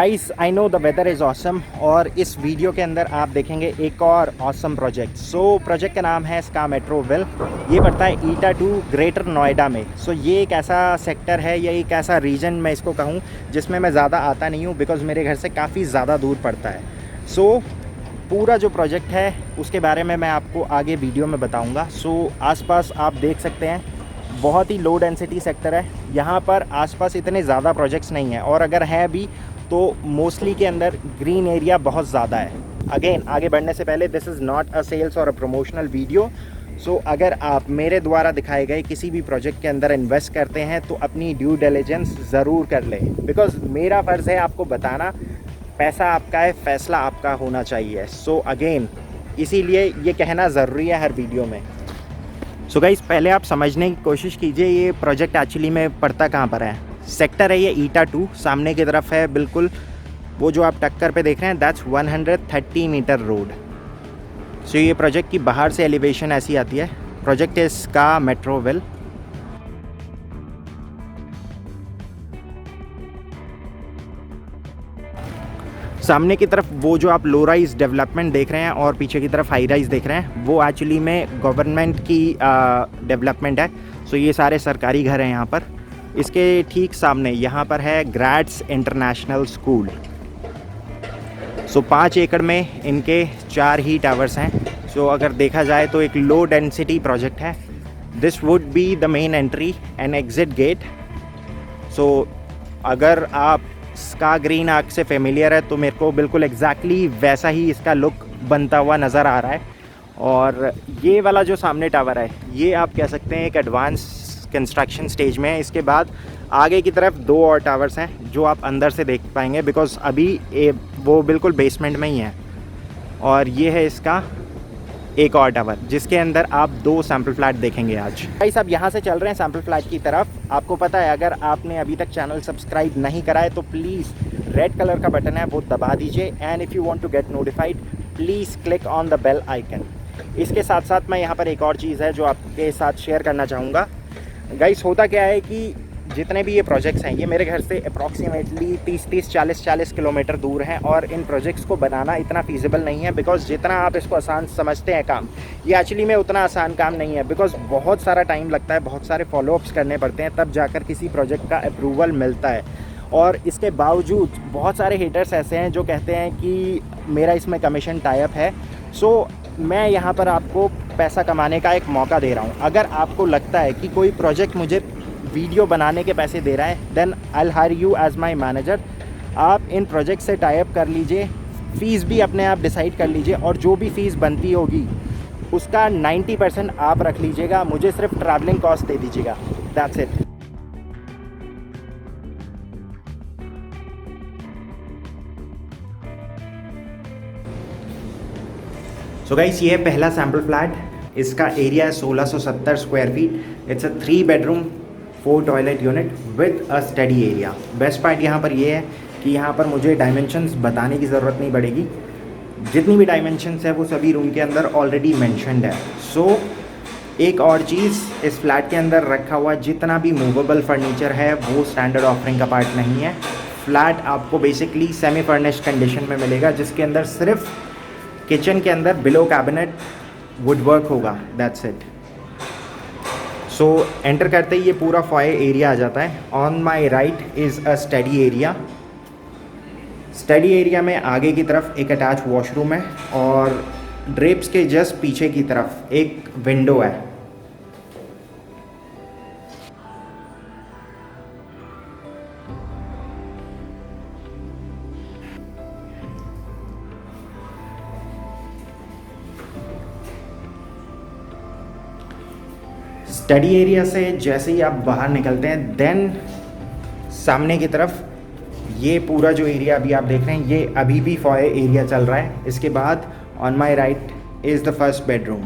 Guys I know the weather is awesome और इस video के अंदर आप देखेंगे एक और ऑसम प्रोजेक्ट। प्रोजेक्ट का नाम है स्का मेट्रोविल। ये पड़ता है ईटा टू ग्रेटर नोएडा में। ये एक ऐसा सेक्टर है या एक ऐसा रीजन मैं इसको कहूँ जिसमें मैं ज़्यादा आता नहीं हूँ बिकॉज़ मेरे घर से काफ़ी ज़्यादा दूर पड़ता है। पूरा जो प्रोजेक्ट है उसके बारे में मैं आपको आगे वीडियो में बताऊँगा। आसपास आप देख सकते हैं बहुत ही लो डेंसिटी सेक्टर है। यहाँ पर आसपास इतने ज़्यादा प्रोजेक्ट्स नहीं हैं और अगर है भी तो मोस्टली के अंदर ग्रीन एरिया बहुत ज़्यादा है। अगेन आगे बढ़ने से पहले this is not a sales or a promotional video. अगर आप मेरे द्वारा दिखाए गए किसी भी प्रोजेक्ट के अंदर इन्वेस्ट करते हैं तो अपनी ड्यू डिलिजेंस ज़रूर कर लें बिकॉज़ मेरा फ़र्ज़ है आपको बताना। पैसा आपका है, फ़ैसला आपका होना चाहिए। अगेन इसीलिए ये कहना ज़रूरी है हर वीडियो में। गाइस पहले आप समझने की कोशिश कीजिए ये प्रोजेक्ट एक्चुअली में पड़ता कहाँ पर है। सेक्टर है ये ईटा 2, सामने की तरफ है बिल्कुल वो जो आप टक्कर पे देख रहे हैं दैट्स 130 मीटर रोड। ये प्रोजेक्ट की बाहर से एलिवेशन ऐसी आती है। Project is SKA Metroville. सामने की तरफ वो जो आप लो राइज डेवलपमेंट देख रहे हैं और पीछे की तरफ हाई राइज देख रहे हैं वो एक्चुअली में गवर्नमेंट की डेवलपमेंट है। ये सारे सरकारी घर हैं यहाँ पर। इसके ठीक सामने यहाँ पर है ग्रैड्स इंटरनेशनल स्कूल। 5 एकड़ में इनके 4 ही टावर्स हैं। अगर देखा जाए तो एक लो डेंसिटी प्रोजेक्ट है। This would be the main entry and exit gate. अगर आप स्का ग्रीन आर्क से फेमिलियर है तो मेरे को बिल्कुल एग्जैक्टली वैसा ही इसका लुक बनता हुआ नज़र आ रहा है। और ये वाला जो सामने टावर है ये आप कह सकते हैं एक एडवांस कंस्ट्रक्शन स्टेज में है। इसके बाद आगे की तरफ 2 और टावर्स हैं जो आप अंदर से देख पाएंगे बिकॉज़ अभी वो बिल्कुल बेसमेंट में ही है। और ये है इसका एक और टावर जिसके अंदर आप 2 सैम्पल फ्लैट देखेंगे आज। भाई साहब यहाँ से चल रहे हैं सैम्पल फ्लैट की तरफ। आपको पता है अगर आपने अभी तक चैनल सब्सक्राइब नहीं करा है तो प्लीज़ रेड कलर का बटन है वो दबा दीजिए and if you want to get notified please click on the bell icon. इसके साथ साथ मैं यहाँ पर एक और चीज़ है जो आपके साथ शेयर करना चाहूँगा। गाइस होता क्या है कि जितने भी ये प्रोजेक्ट्स हैं ये मेरे घर से अप्रॉक्सीमेटली 30 40 किलोमीटर दूर हैं और इन प्रोजेक्ट्स को बनाना इतना फीजिबल नहीं है बिकॉज़ जितना आप इसको आसान समझते हैं काम ये एक्चुअली में उतना आसान काम नहीं है बिकॉज़ बहुत सारा टाइम लगता है, बहुत सारे फॉलोअप्स करने पड़ते हैं तब जाकर किसी प्रोजेक्ट का अप्रूवल मिलता है। और इसके बावजूद बहुत सारे हेटर्स ऐसे हैं जो कहते हैं कि मेरा इसमें कमीशन टाई अप है। मैं यहाँ पर आपको पैसा कमाने का एक मौका दे रहा हूँ। अगर आपको लगता है कि कोई प्रोजेक्ट मुझे वीडियो बनाने के पैसे दे रहा है then I will hire you as my manager. आप इन प्रोजेक्ट से टाई अप कर लीजिए, फ़ीस भी अपने आप डिसाइड कर लीजिए और जो भी फ़ीस बनती होगी उसका 90% आप रख लीजिएगा, मुझे सिर्फ ट्रैवलिंग कॉस्ट दे दीजिएगा, दैट्स इट। गाइस ये है पहला सैम्पल फ्लैट। इसका एरिया है 1670 square feet. It's a 3 bedroom 4 toilet unit with a study area. Best part यहाँ पर ये है कि यहाँ पर मुझे डायमेंशंस बताने की ज़रूरत नहीं पड़ेगी। जितनी भी डायमेंशंस है वो सभी रूम के अंदर ऑलरेडी मेंशन्ड है। एक और चीज़ इस फ्लैट के अंदर रखा हुआ जितना भी मूवेबल फर्नीचर है वो स्टैंडर्ड ऑफरिंग का पार्ट नहीं है। फ्लैट आपको बेसिकली सेमी फर्निश्ड कंडीशन में मिलेगा जिसके अंदर सिर्फ किचन के अंदर बिलो कैबिनेट वुड वर्क होगा, दैट्स इट। एंटर करते ही ये पूरा फॉये एरिया आ जाता है। On my right is a study area. Study area में आगे की तरफ एक अटैच वॉशरूम है और ड्रेप्स के जस्ट पीछे की तरफ एक विंडो है। स्टडी एरिया से जैसे ही आप बाहर निकलते हैं देन सामने की तरफ ये पूरा जो एरिया अभी आप देख रहे हैं ये अभी भी फॉये एरिया चल रहा है। इसके बाद on my right is the first bedroom.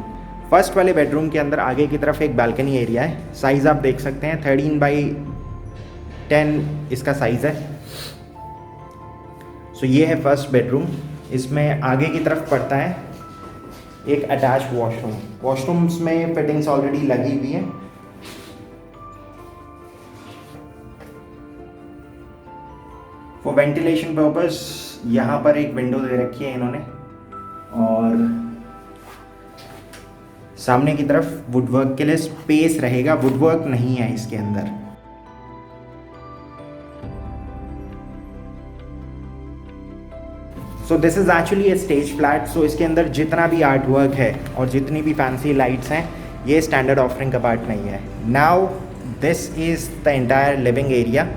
First वाले बेडरूम के अंदर आगे की तरफ एक बालकनी एरिया है। साइज़ आप देख सकते हैं 13x10 इसका साइज़ है। ये है फर्स्ट बेडरूम। इसमें आगे की तरफ पड़ता है एक अटैच वॉशरूम। वॉशरूम्स में फिटिंग्स ऑलरेडी लगी हुई हैं। फॉर वेंटिलेशन पर्पस यहाँ पर एक विंडो दे रखी है इन्होंने, और सामने की तरफ वुडवर्क के लिए स्पेस रहेगा। वुडवर्क नहीं है इसके अंदर। So this is actually a stage flat. So इसके अंदर जितना भी आर्ट वर्क है और जितनी भी फैंसी लाइट्स हैं, ये स्टैंडर्ड ऑफरिंग का पार्ट नहीं है। Now this is the entire living area.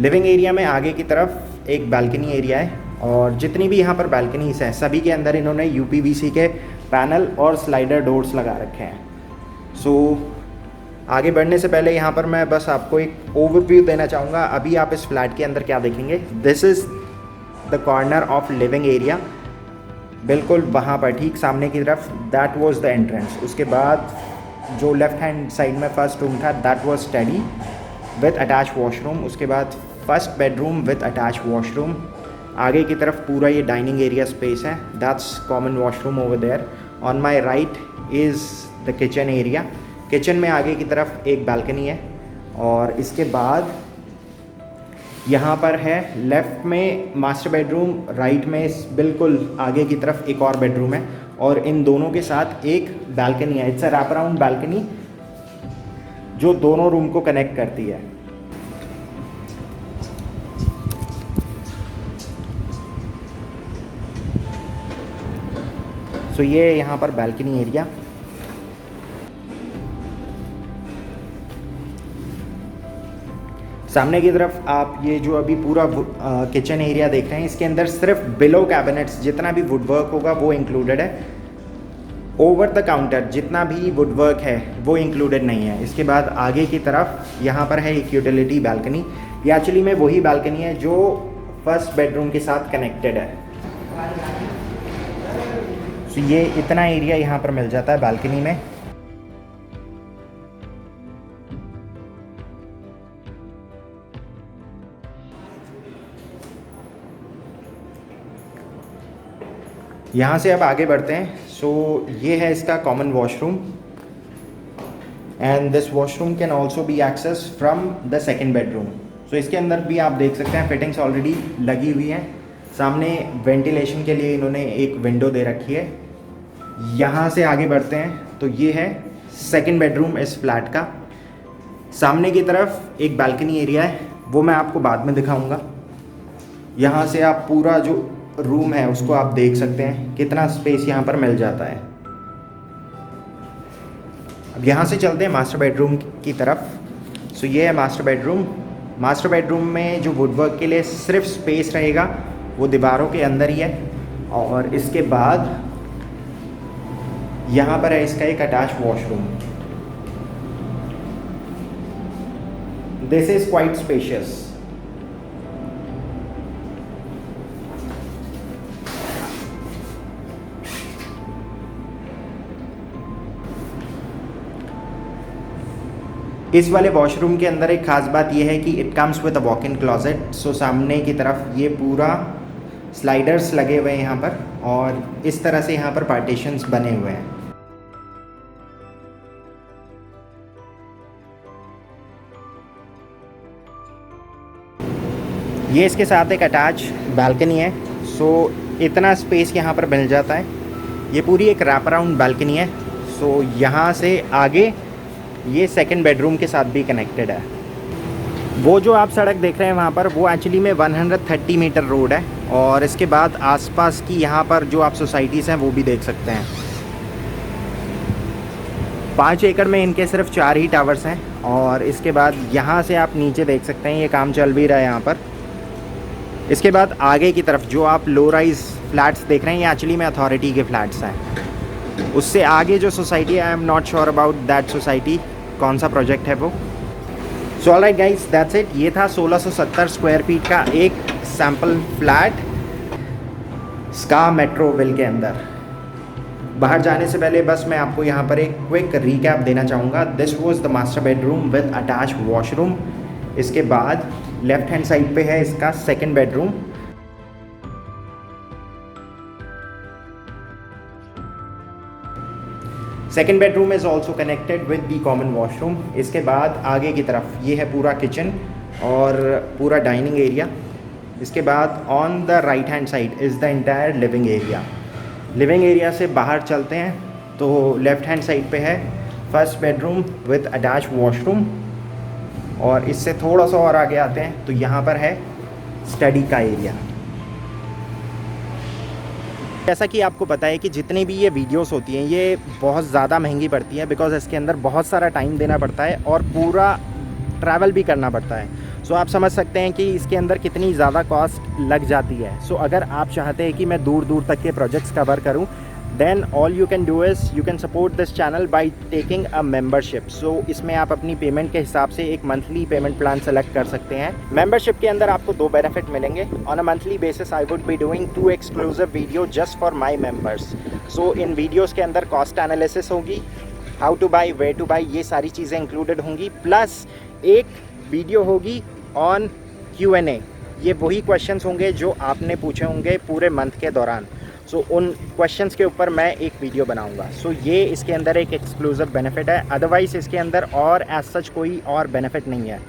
Living area में आगे की तरफ एक बालकनी एरिया है, और जितनी भी यहाँ पर बालकनीज हैं सभी के अंदर इन्होंने UPVC के पैनल और स्लाइडर डोर्स लगा रखे हैं। सो आगे बढ़ने से पहले यहाँ पर मैं बस आपको एक ओवरव्यू देना चाहूँगा। अभी आप इस फ्लैट के अंदर क्या देखेंगे, this is the corner of living area. बिल्कुल वहाँ पर ठीक सामने की तरफ दैट वाज द एंट्रेंस। उसके बाद जो लेफ्ट हैंड साइड में फर्स्ट रूम था that was study with attach washroom. उसके बाद first bedroom with attach washroom. आगे की तरफ पूरा ये डाइनिंग एरिया स्पेस है, that's common washroom over there. On my right is the kitchen area. Kitchen में आगे की तरफ एक बालकनी है, और इसके बाद यहाँ पर है लेफ़्ट में मास्टर बेडरूम, राइट में बिल्कुल आगे की तरफ एक और बेडरूम है, और इन दोनों के साथ एक बालकनी है। It's a wrap around balcony जो दोनों रूम को कनेक्ट करती है। सो ये यहाँ पर बालकनी एरिया। सामने की तरफ आप ये जो अभी पूरा किचन एरिया देख रहे हैं, इसके अंदर सिर्फ बिलो कैबिनेट्स जितना भी वुडवर्क होगा वो इंक्लूडेड है। ओवर द काउंटर जितना भी वुडवर्क है वो इंक्लूडेड नहीं है। इसके बाद आगे की तरफ यहाँ पर है एक यूटिलिटी बालकनी। ये एक्चुअली में वही बालकनी है जो फर्स्ट बेडरूम के साथ कनेक्टेड है। तो ये इतना एरिया यहाँ पर मिल जाता है बालकनी में। यहाँ से अब आगे बढ़ते हैं। सो ये है इसका common washroom, and this washroom can also be access from the second bedroom. So इसके अंदर भी आप देख सकते हैं फिटिंग्स ऑलरेडी लगी हुई हैं। सामने वेंटिलेशन के लिए इन्होंने एक विंडो दे रखी है। यहाँ से आगे बढ़ते हैं तो ये है सेकेंड बेडरूम इस फ्लैट का। सामने की तरफ एक बालकनी एरिया है, वो मैं आपको बाद में दिखाऊंगा। यहाँ से आप पूरा जो रूम है उसको आप देख सकते हैं, कितना स्पेस यहाँ पर मिल जाता है। अब यहाँ से चलते हैं मास्टर बेडरूम की तरफ। सो ये है मास्टर बेडरूम। मास्टर बेडरूम में जो वुडवर्क के लिए सिर्फ स्पेस रहेगा वो दीवारों के अंदर ही है, और इसके बाद यहाँ पर है इसका एक attach washroom. This is quite spacious. इस वाले वॉशरूम के अंदर एक ख़ास बात यह है कि it comes with a walk in closet. So सामने की तरफ ये पूरा स्लाइडर्स लगे हुए हैं यहाँ पर, और इस तरह से यहाँ पर पार्टीशंस बने हुए हैं। ये इसके साथ एक अटैच बालकनी है। सो इतना स्पेस यहाँ पर मिल जाता है। ये पूरी एक रैप अराउंड बालकनी है। सो यहाँ से आगे ये सेकंड बेडरूम के साथ भी कनेक्टेड है। वो जो आप सड़क देख रहे हैं वहाँ पर, वो एक्चुअली में 130 मीटर रोड है, और इसके बाद आसपास की यहाँ पर जो आप सोसाइटीज़ हैं वो भी देख सकते हैं। 5 एकड़ में इनके सिर्फ 4 ही टावर्स हैं, और इसके बाद यहाँ से आप नीचे देख सकते हैं ये काम चल भी रहा है यहाँ पर। इसके बाद आगे की तरफ जो आप लो राइज फ्लैट्स देख रहे हैं ये एक्चुअली में अथॉरिटी के फ्लैट्स हैं। उससे आगे जो society, I am not sure about that society, कौन सा प्रोजेक्ट है वो। So alright guys, that's it. ये था 1670 स्क्वायर फीट का एक सैम्पल फ्लैट स्का मेट्रोविल के अंदर। बाहर जाने से पहले बस मैं आपको यहाँ पर एक क्विक रीकैप देना चाहूँगा। This was the master bedroom with attach washroom. इसके बाद लेफ्ट हैंड साइड पे है इसका second bedroom. Second bedroom is also connected with the common washroom. इसके बाद आगे की तरफ ये है पूरा किचन और पूरा डाइनिंग एरिया। इसके बाद on the right hand side is the entire living area. Living area से बाहर चलते हैं तो लेफ़्ट हैंड साइड पे है first bedroom with attach washroom, और इससे थोड़ा सा और आगे आते हैं तो यहाँ पर है स्टडी का एरिया। जैसा कि आपको पता है कि जितनी भी ये वीडियोस होती हैं ये बहुत ज़्यादा महंगी पड़ती है, बिकॉज़ इसके अंदर बहुत सारा टाइम देना पड़ता है और पूरा ट्रैवल भी करना पड़ता है। सो आप समझ सकते हैं कि इसके अंदर कितनी ज़्यादा कॉस्ट लग जाती है। सो अगर आप चाहते हैं कि मैं दूर दूर तक के प्रोजेक्ट्स कवर करूं, then all you can do is you can support this channel by taking a membership. So इसमें आप अपनी पेमेंट के हिसाब से एक मंथली पेमेंट प्लान सेलेक्ट कर सकते हैं। मेंबरशिप के अंदर आपको 2 बेनिफिट मिलेंगे। On a monthly basis I would be doing 2 exclusive video just for my members. So इन वीडियोज़ के अंदर कॉस्ट एनालिसिस होगी, how to buy, where to buy, ये सारी चीज़ें इंक्लूडेड होंगी। प्लस एक वीडियो होगी ऑन Q&A। ये वही क्वेश्चंस होंगे जो आपने पूछे होंगे पूरे मंथ के दौरान। सो उन क्वेश्चंस के ऊपर मैं एक वीडियो बनाऊंगा। सो ये इसके अंदर एक एक्सक्लूसिव बेनिफिट है। अदरवाइज़ इसके अंदर और एज सच कोई और बेनिफिट नहीं है।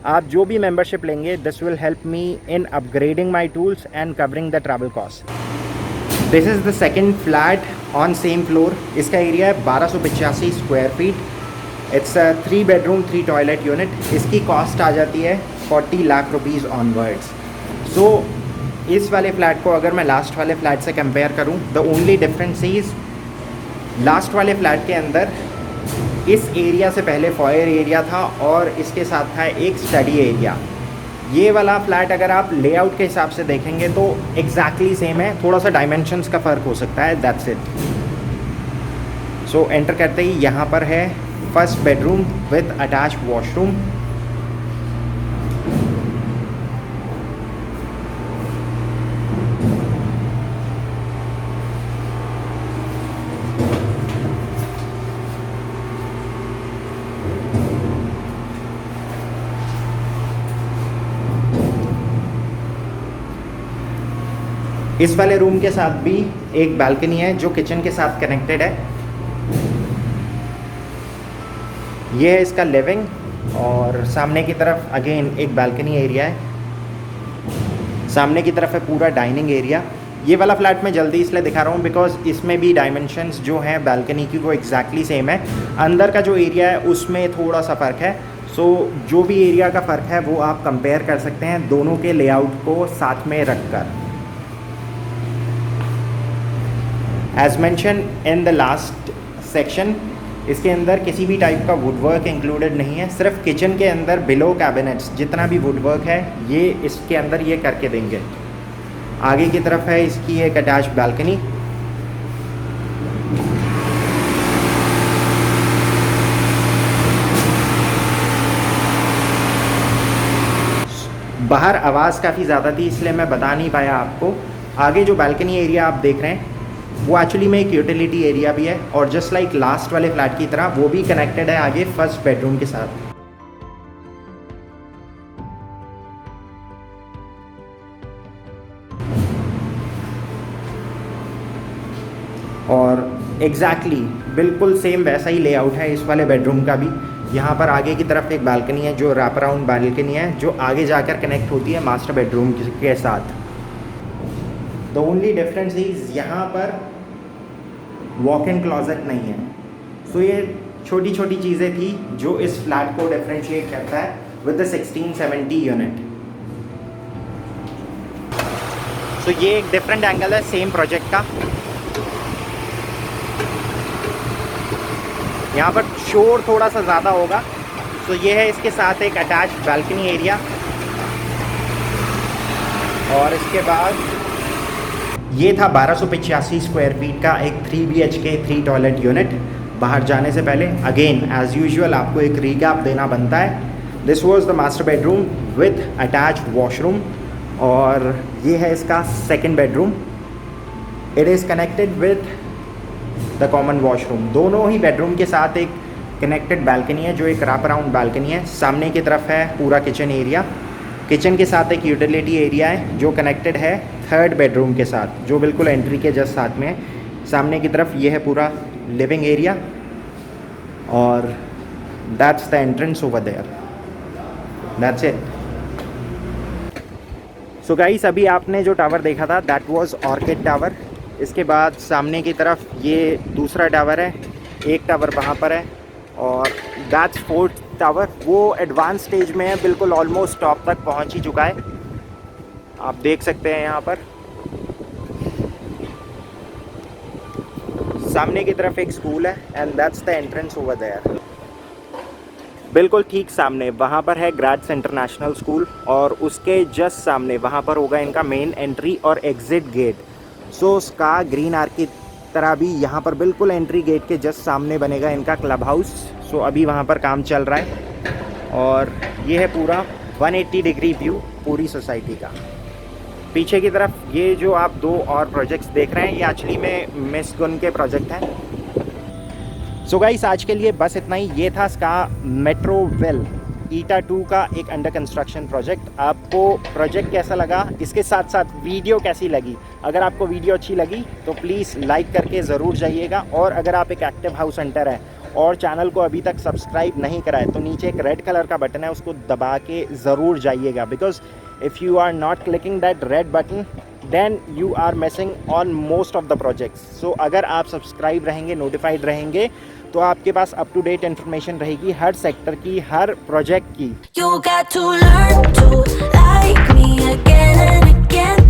आप जो भी मेंबरशिप लेंगे, this will help me in upgrading my tools and covering the travel cost. This is the second flat on same floor. इसका एरिया है 1285 square feet. It's a 3 bedroom 3 toilet unit. इसकी cost आ जाती है 40 lakh rupees onwards. सो इस वाले flat को अगर मैं लास्ट वाले फ्लैट से कंपेयर करूं, the only difference is last वाले फ्लैट के अंदर इस एरिया से पहले फॉयर एरिया था और इसके साथ था एक स्टडी एरिया। ये वाला फ्लैट अगर आप लेआउट के हिसाब से देखेंगे तो एग्जैक्टली सेम है, थोड़ा सा डायमेंशंस का फ़र्क हो सकता है, दैट्स इट। सो एंटर करते ही यहाँ पर है first bedroom with attach washroom. इस वाले रूम के साथ भी एक बालकनी है जो किचन के साथ कनेक्टेड है। ये है इसका लिविंग, और सामने की तरफ अगेन एक बालकनी एरिया है। सामने की तरफ है पूरा डाइनिंग एरिया। ये वाला फ्लैट मैं जल्दी इसलिए दिखा रहा हूँ बिकॉज इसमें भी डायमेंशंस जो हैं बालकनी की वो एग्जैक्टली सेम है। अंदर का जो एरिया है उसमें थोड़ा सा फ़र्क है। सो जो भी एरिया का फ़र्क है वो आप कंपेयर कर सकते हैं दोनों के लेआउट को साथ में रख कर। As mention in the last section, इसके अंदर किसी भी टाइप का वुडवर्क इंक्लूडेड नहीं है। सिर्फ किचन के अंदर बिलो कैबिनेट्स जितना भी वुडवर्क है ये इसके अंदर ये करके देंगे। आगे की तरफ है इसकी एक अटैच बालकनी। बाहर आवाज़ काफ़ी ज़्यादा थी इसलिए मैं बता नहीं पाया आपको। आगे जो बालकनी एरिया आप देख रहे हैं वो एक्चुअली में एक यूटिलिटी एरिया भी है, और जस्ट लाइक लास्ट वाले फ्लैट की तरह वो भी कनेक्टेड है आगे फर्स्ट बेडरूम के साथ। और एग्जैक्टली बिल्कुल सेम वैसा ही लेआउट है इस वाले बेडरूम का भी। यहाँ पर आगे की तरफ एक बालकनी है जो रैप अराउंड बालकनी है जो आगे जाकर कनेक्ट होती है मास्टर बेडरूम के साथ। द ओनली डिफरेंस इज यहाँ पर वॉक इन क्लॉजेट नहीं है। सो ये छोटी छोटी चीज़ें थी जो इस फ्लैट को डिफ्रेंशिएट करता है विद द 1670 यूनिट। सो ये एक डिफरेंट एंगल है सेम प्रोजेक्ट का। यहाँ पर शोर थोड़ा सा ज़्यादा होगा। सो ये है इसके साथ एक अटैच बालकनी एरिया, और इसके बाद ये था 1285 स्क्वायर फीट का एक 3 BHK 3 टॉयलेट यूनिट। बाहर जाने से पहले अगेन एज यूजुअल आपको एक रीकैप देना बनता है। This was the master bedroom with attached washroom, और ये है इसका second bedroom. It is connected with the common washroom. दोनों ही बेडरूम के साथ एक कनेक्टेड बालकनी है जो एक रैप अराउंड बालकनी है। सामने की तरफ है पूरा किचन एरिया। किचन के साथ एक यूटिलिटी एरिया है जो कनेक्टेड है थर्ड बेडरूम के साथ, जो बिल्कुल एंट्री के जस्ट साथ में है। सामने की तरफ ये है पूरा लिविंग एरिया, और that's the entrance over there. That's it. So guys, अभी आपने जो टावर देखा था दैट वाज ऑर्किड टावर। इसके बाद सामने की तरफ ये दूसरा टावर है, एक टावर वहाँ पर है, और दैट्स फोर्थ टावर। वो एडवांस स्टेज में है, बिल्कुल ऑलमोस्ट टॉप तक पहुँच ही चुका है, आप देख सकते हैं यहाँ पर। सामने की तरफ एक स्कूल है and that's the entrance over there. बिल्कुल ठीक सामने वहाँ पर है ग्रैड्स इंटरनेशनल स्कूल, और उसके जस्ट सामने वहाँ पर होगा इनका मेन एंट्री और एग्ज़िट गेट। सो स्का ग्रीन आर्क की तरह भी यहाँ पर बिल्कुल एंट्री गेट के जस्ट सामने बनेगा इनका क्लब हाउस। सो अभी वहाँ पर काम चल रहा है, और ये है पूरा 180 डिग्री व्यू पूरी सोसाइटी का। पीछे की तरफ ये जो आप दो और प्रोजेक्ट्स देख रहे हैं, ये एक्चुअली में मिस गुन के प्रोजेक्ट हैं। सो गाइस, आज के लिए बस इतना ही। ये था स्का मेट्रोवेल ईटा 2 का एक अंडर कंस्ट्रक्शन प्रोजेक्ट। आपको प्रोजेक्ट कैसा लगा, इसके साथ साथ वीडियो कैसी लगी? अगर आपको वीडियो अच्छी लगी तो प्लीज़ लाइक करके ज़रूर जाइएगा, और अगर आप एक एक्टिव हाउस हंटर हैं और चैनल को अभी तक सब्सक्राइब नहीं करा है तो नीचे एक रेड कलर का बटन है, उसको दबा के ज़रूर जाइएगा, because if you are not clicking that red button then you are missing on most of the projects. So अगर आप सब्सक्राइब रहेंगे, नोटिफाइड रहेंगे, तो आपके पास अप टू डेट इन्फॉर्मेशन रहेगी हर सेक्टर की, हर प्रोजेक्ट की। You got to learn to like me again and again.